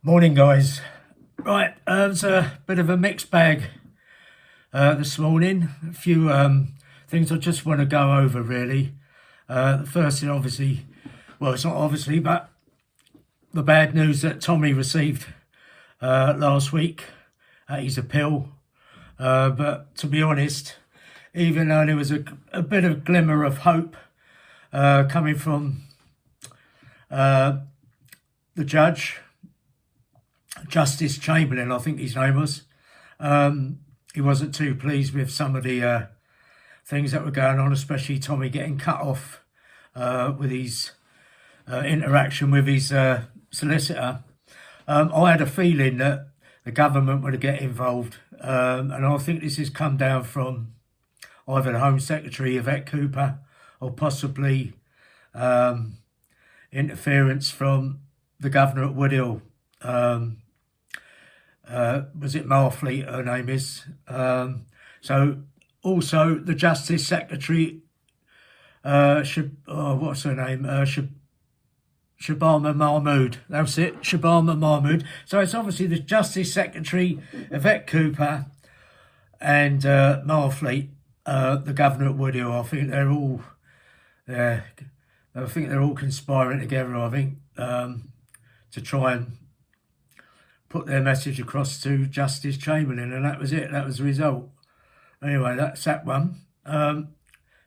Morning, guys. Right, it's a bit of a mixed bag this morning. A few things I just want to go over, really. The first thing, obviously, well, it's not obviously, but the bad news that Tommy received last week at his appeal. But to be honest, even though there was a bit of glimmer of hope coming from the judge, Justice Chamberlain, I think his name was. He wasn't too pleased with some of the things that were going on, especially Tommy getting cut off with his interaction with his solicitor. I had a feeling that the government would get involved, and I think this has come down from either the Home Secretary, Yvette Cooper, or possibly interference from the governor at Woodhill. Was it Marfleet, her name is. So also the Justice Secretary, what's her name? Shabana Mahmood. That's it, Shabana Mahmood. So it's obviously the Justice Secretary, Yvette Cooper, and Marfleet, the governor at Woodhill. I think they're all conspiring together, I think, to try and put their message across to Justice Chamberlain, and that was it. That was the result. Anyway, that's that one.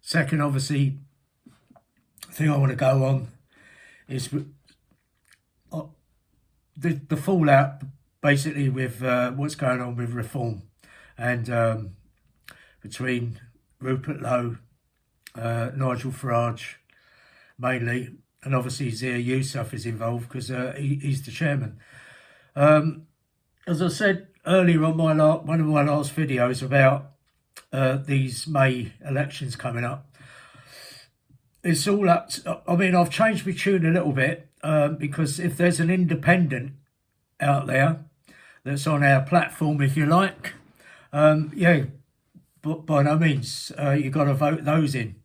Second, obviously, thing I want to go on is the fallout, basically, with what's going on with reform and between Rupert Lowe, Nigel Farage, mainly, and obviously Zia Yousaf is involved because he's the chairman. As I said earlier on one of my last videos about these May elections coming up, it's all up to, I mean, I've changed my tune a little bit because if there's an independent out there that's on our platform, if you like, yeah, but by no means you've got to vote those in.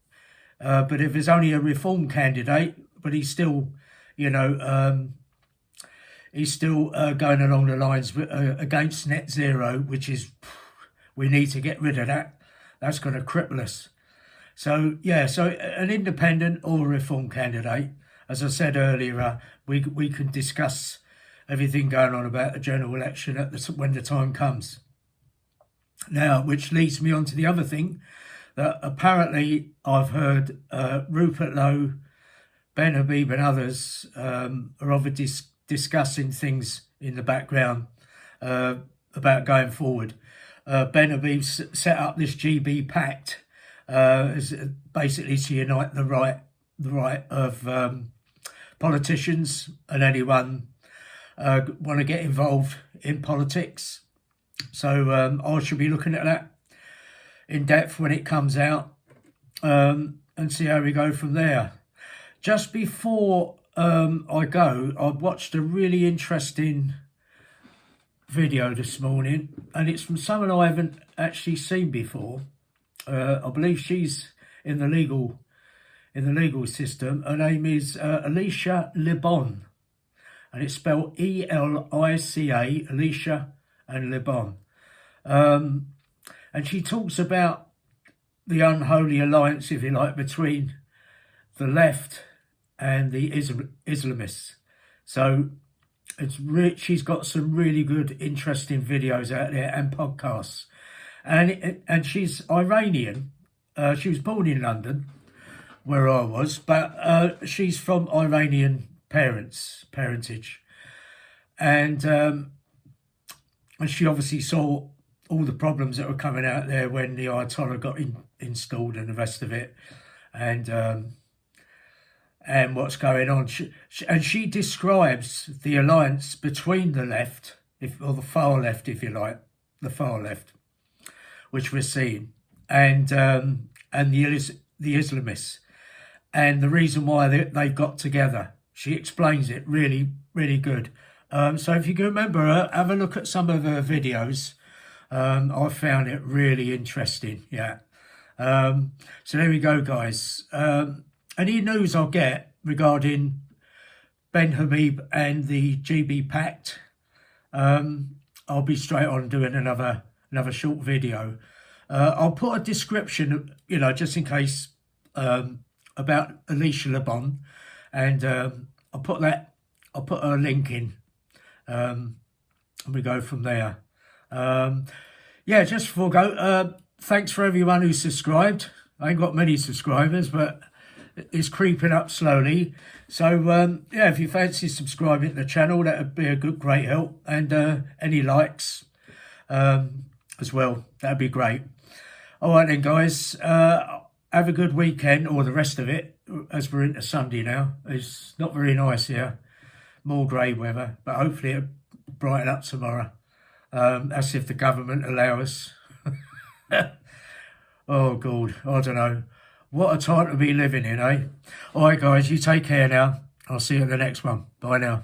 But if there's only a reform candidate, but he's still, he's still going along the lines against net zero, which is, we need to get rid of that. That's going to cripple us. So, yeah, so an independent or a reform candidate, as I said earlier, we can discuss everything going on about a general election when the time comes. Now, which leads me on to the other thing, that apparently I've heard Rupert Lowe, Ben Habib and others are obviously discussing things in the background about going forward. Ben Habib set up this GB Pact basically to unite the right of politicians and anyone want to get involved in politics. So I should be looking at that in depth when it comes out and see how we go from there. Just before I go, I watched a really interesting video this morning, and it's from someone I haven't actually seen before. I believe she's in the legal system. Her name is Elica Le Bon, and it's spelled Elica, Elica and Le Bon. And she talks about the unholy alliance, if you like, between the left and the Islamists. So she's got some really good, interesting videos out there and podcasts. And she's Iranian. She was born in London, where I was, but she's from Iranian parentage. And she obviously saw all the problems that were coming out there when the Ayatollah got installed and the rest of it. And what's going on. She describes the alliance between the left, or the far left, if you like, the far left, which we're seeing, and the Islamists, and the reason why they've got together. She explains it really, really good. So if you can remember her, have a look at some of her videos. I found it really interesting, yeah. So there we go, guys. Any news I'll get regarding Ben Habib and the GB Pact, I'll be straight on doing another short video. I'll put a description, you know, just in case, about Elica Le Bon, and I'll put a link in, and we go from there. Yeah, just before I go, thanks for everyone who subscribed. I ain't got many subscribers, but it's creeping up slowly. So yeah, if you fancy subscribing to the channel, that would be a great help. And any likes as well, that'd be great. All right then, guys. Have a good weekend, or the rest of it, as we're into Sunday now. It's not very nice here. More grey weather, but hopefully it'll brighten up tomorrow. That's if the government allow us. Oh, God, I don't know. What a time to be living in, eh? All right, guys, you take care now. I'll see you at the next one. Bye now.